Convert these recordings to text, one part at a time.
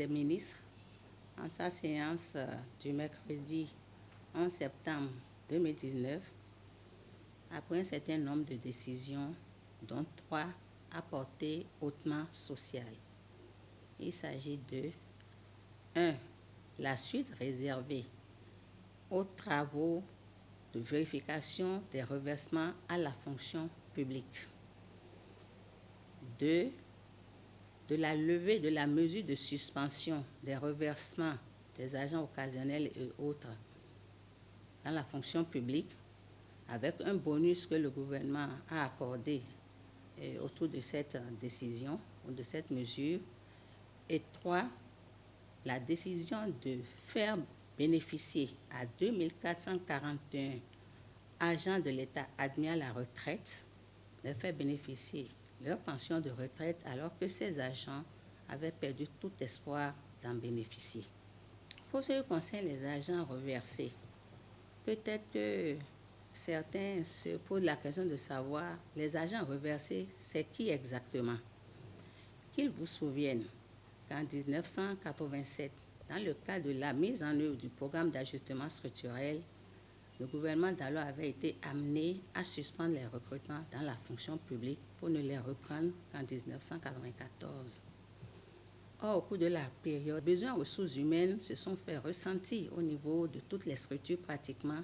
des ministres, en sa séance du mercredi 11 septembre 2019, après un certain nombre de décisions, dont 3 à portée hautement sociale. Il s'agit de 1. La suite réservée aux travaux de vérification des reversements à la fonction publique. 2. De la levée de la mesure de suspension des reversements des agents occasionnels et autres dans la fonction publique, avec un bonus que le gouvernement a accordé autour de cette décision ou de cette mesure. Et 3. La décision de faire bénéficier à 2441 agents de l'État admis à la retraite, de faire bénéficier leur pension de retraite alors que ces agents avaient perdu tout espoir d'en bénéficier. Pour ce qui concerne les agents reversés, peut-être que certains se posent la question de savoir les agents reversés, c'est qui exactement? Qu'ils vous souviennent qu'en 1987, dans le cadre de la mise en œuvre du programme d'ajustement structurel, le gouvernement d'alors avait été amené à suspendre les recrutements dans la fonction publique pour ne les reprendre qu'en 1994. Or, au cours de la période, les besoins en ressources humaines se sont fait ressentir au niveau de toutes les structures pratiquement,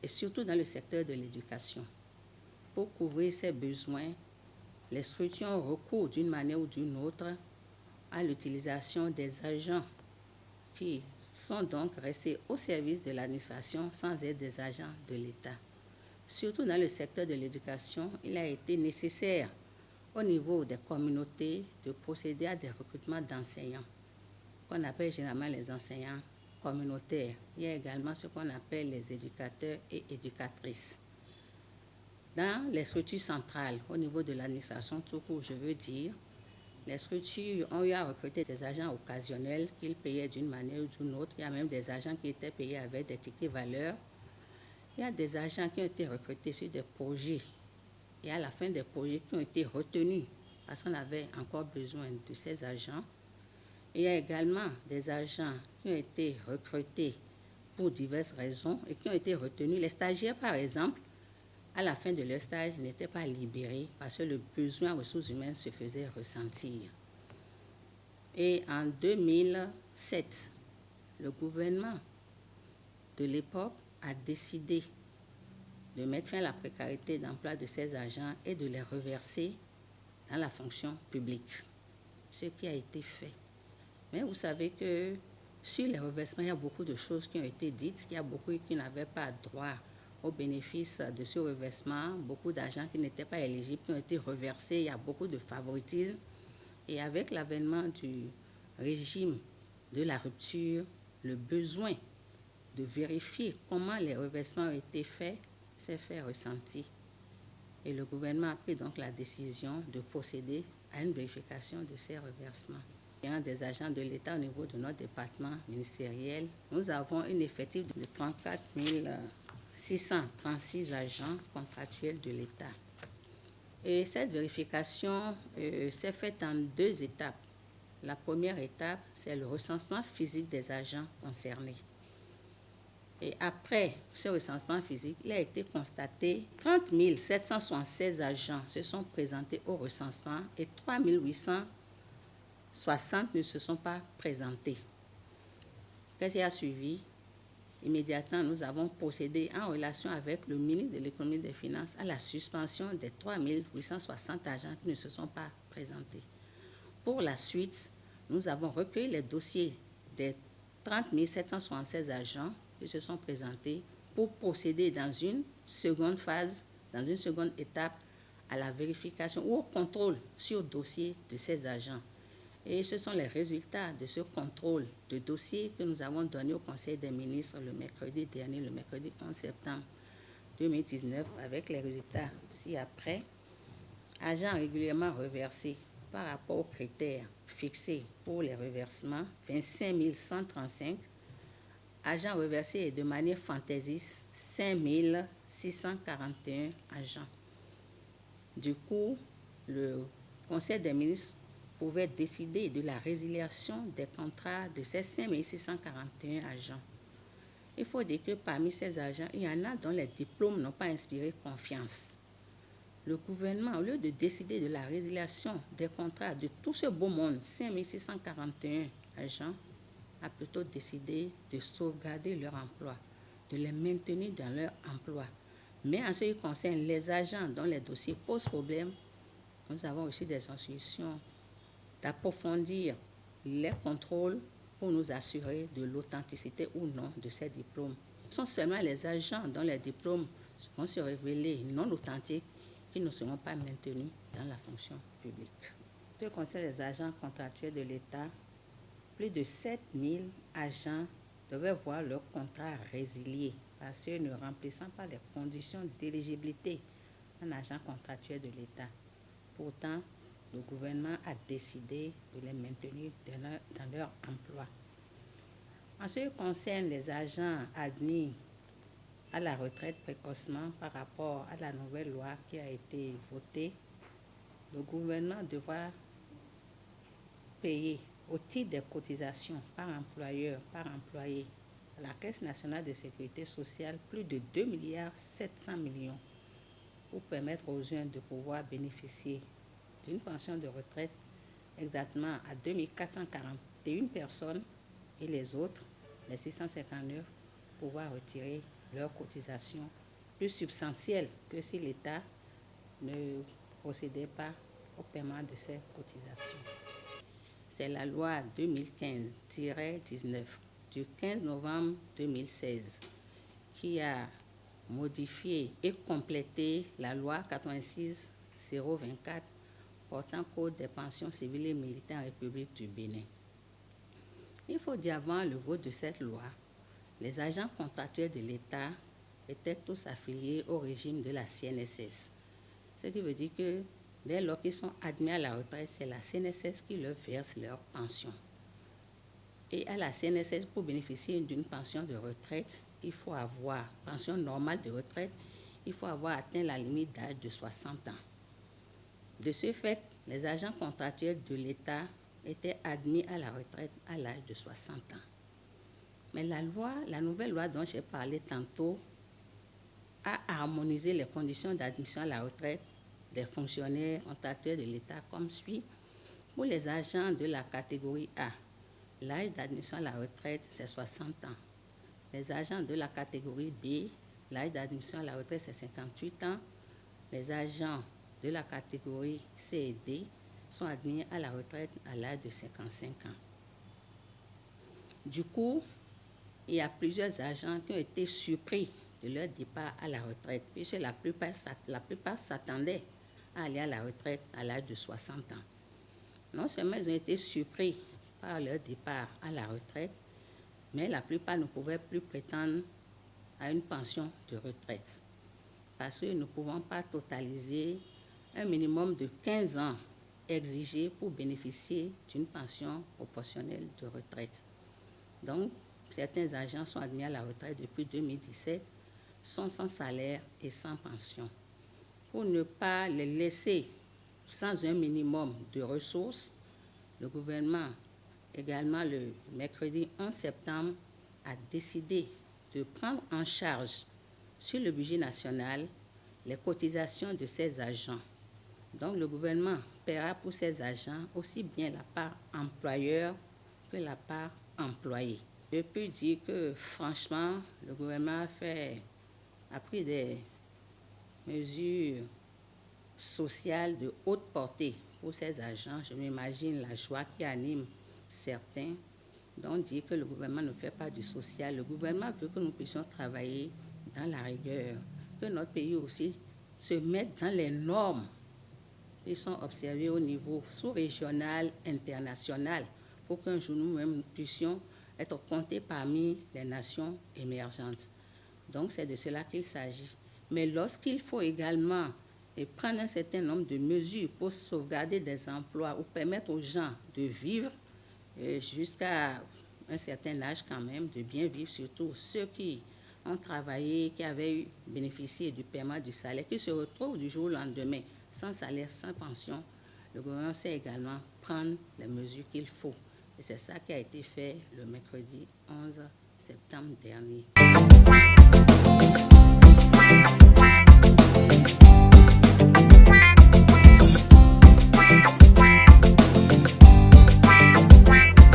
et surtout dans le secteur de l'éducation. Pour couvrir ces besoins, les structures ont recours d'une manière ou d'une autre à l'utilisation des agents qui sont donc restés au service de l'administration sans être des agents de l'État. Surtout dans le secteur de l'éducation, il a été nécessaire au niveau des communautés de procéder à des recrutements d'enseignants, qu'on appelle généralement les enseignants communautaires. Il y a également ce qu'on appelle les éducateurs et éducatrices. Dans les structures centrales, au niveau de l'administration tout court, je veux dire, les structures ont eu à recruter des agents occasionnels qu'ils payaient d'une manière ou d'une autre. Il y a même des agents qui étaient payés avec des tickets valeurs. Il y a des agents qui ont été recrutés sur des projets. Et à la fin des projets qui ont été retenus parce qu'on avait encore besoin de ces agents. Il y a également des agents qui ont été recrutés pour diverses raisons et qui ont été retenus. Les stagiaires, par exemple, à la fin de leur stage, n'étaient pas libérés parce que le besoin en ressources humaines se faisait ressentir. Et en 2007, le gouvernement de l'époque a décidé de mettre fin à la précarité d'emploi de ces agents et de les reverser dans la fonction publique, ce qui a été fait. Mais vous savez que sur les reversements, il y a beaucoup de choses qui ont été dites, il y a beaucoup qui n'avaient pas droit au bénéfice de ce reversement, beaucoup d'agents qui n'étaient pas éligibles, qui ont été reversés, il y a beaucoup de favoritisme. Et avec l'avènement du régime de la rupture, le besoin de vérifier comment les reversements ont été faits s'est fait ressentir. Et le gouvernement a pris donc la décision de procéder à une vérification de ces reversements. Il y a des agents de l'État au niveau de notre département ministériel. Nous avons un effectif de 34 636 agents contractuels de l'État. Et cette vérification s'est faite en 2 étapes. La première étape, c'est le recensement physique des agents concernés. Et après ce recensement physique, il a été constaté 30 776 agents se sont présentés au recensement et 3 860 ne se sont pas présentés. Qu'est-ce qui a suivi? Immédiatement, nous avons procédé en relation avec le ministre de l'Économie et des Finances à la suspension des 3 860 agents qui ne se sont pas présentés. Pour la suite, nous avons recueilli les dossiers des 30 776 agents qui se sont présentés pour procéder dans une seconde phase, dans une seconde étape à la vérification ou au contrôle sur dossier de ces agents. Et ce sont les résultats de ce contrôle de dossier que nous avons donné au Conseil des ministres le mercredi dernier, le mercredi 11 septembre 2019, avec les résultats ci-après. Agents régulièrement reversés par rapport aux critères fixés pour les reversements, 25 135. Agents reversés de manière fantaisiste, 5 641 agents. Du coup, le Conseil des ministres pouvait décider de la résiliation des contrats de ces 5641 agents. Il faut dire que parmi ces agents, il y en a dont les diplômes n'ont pas inspiré confiance. Le gouvernement, au lieu de décider de la résiliation des contrats de tout ce beau monde, 5641 agents, a plutôt décidé de sauvegarder leur emploi, de les maintenir dans leur emploi. Mais en ce qui concerne les agents dont les dossiers posent problème, nous avons aussi des instructions d'approfondir les contrôles pour nous assurer de l'authenticité ou non de ces diplômes. Ce sont seulement les agents dont les diplômes vont se révéler non authentiques qui ne seront pas maintenus dans la fonction publique. En ce qui concerne les agents contractuels de l'État, plus de 7000 agents devaient voir leur contrat résilié parce qu'ils ne remplissant pas les conditions d'éligibilité en agent contractuel de l'État. Pourtant, le gouvernement a décidé de les maintenir dans leur emploi. En ce qui concerne les agents admis à la retraite précocement par rapport à la nouvelle loi qui a été votée, le gouvernement devra payer au titre des cotisations par employeur, par employé, à la Caisse nationale de sécurité sociale plus de 2,7 milliards pour permettre aux jeunes de pouvoir bénéficier d'une pension de retraite exactement à 2441 personnes et les autres, les 659, pouvoir retirer leurs cotisations plus substantielles que si l'État ne procédait pas au paiement de ces cotisations. C'est la loi 2015-19 du 15 novembre 2016 qui a modifié et complété la loi 86-024 portant code des pensions civiles et militaires en République du Bénin. Il faut dire avant le vote de cette loi, les agents contractuels de l'État étaient tous affiliés au régime de la CNSS. Ce qui veut dire que dès lors qu'ils sont admis à la retraite, c'est la CNSS qui leur verse leur pension. Et à la CNSS, pour bénéficier d'une pension de retraite, il faut avoir, pension normale de retraite, il faut avoir atteint la limite d'âge de 60 ans. De ce fait, les agents contractuels de l'État étaient admis à la retraite à l'âge de 60 ans. Mais la nouvelle loi dont j'ai parlé tantôt, a harmonisé les conditions d'admission à la retraite des fonctionnaires contractuels de l'État comme suit. Pour les agents de la catégorie A, l'âge d'admission à la retraite, c'est 60 ans. Les agents de la catégorie B, l'âge d'admission à la retraite, c'est 58 ans. Les agents de la catégorie C et D sont admis à la retraite à l'âge de 55 ans. Du coup, il y a plusieurs agents qui ont été surpris de leur départ à la retraite, puisque la plupart s'attendaient à aller à la retraite à l'âge de 60 ans. Non seulement ils ont été surpris par leur départ à la retraite, mais la plupart ne pouvaient plus prétendre à une pension de retraite parce que nous ne pouvons pas totaliser un minimum de 15 ans exigé pour bénéficier d'une pension proportionnelle de retraite. Donc, certains agents sont admis à la retraite depuis 2017, sont sans salaire et sans pension. Pour ne pas les laisser sans un minimum de ressources, le gouvernement, également le mercredi 11 septembre, a décidé de prendre en charge sur le budget national les cotisations de ces agents. Donc, le gouvernement paiera pour ces agents aussi bien la part employeur que la part employé. Je peux dire que, franchement, le gouvernement a pris des mesures sociales de haute portée pour ces agents. Je m'imagine la joie qui anime certains, donc dire que le gouvernement ne fait pas du social. Le gouvernement veut que nous puissions travailler dans la rigueur, que notre pays aussi se mette dans les normes qui sont observées au niveau sous-régional, international, pour qu'un jour nous-mêmes puissions être comptés parmi les nations émergentes. Donc c'est de cela qu'il s'agit. Mais lorsqu'il faut également prendre un certain nombre de mesures pour sauvegarder des emplois ou permettre aux gens de vivre jusqu'à un certain âge quand même, de bien vivre, surtout ceux qui ont travaillé, qui avaient bénéficié du paiement du salaire, qui se retrouvent du jour au lendemain sans salaire, sans pension, le gouvernement sait également prendre les mesures qu'il faut. Et c'est ça qui a été fait le mercredi 11 septembre dernier.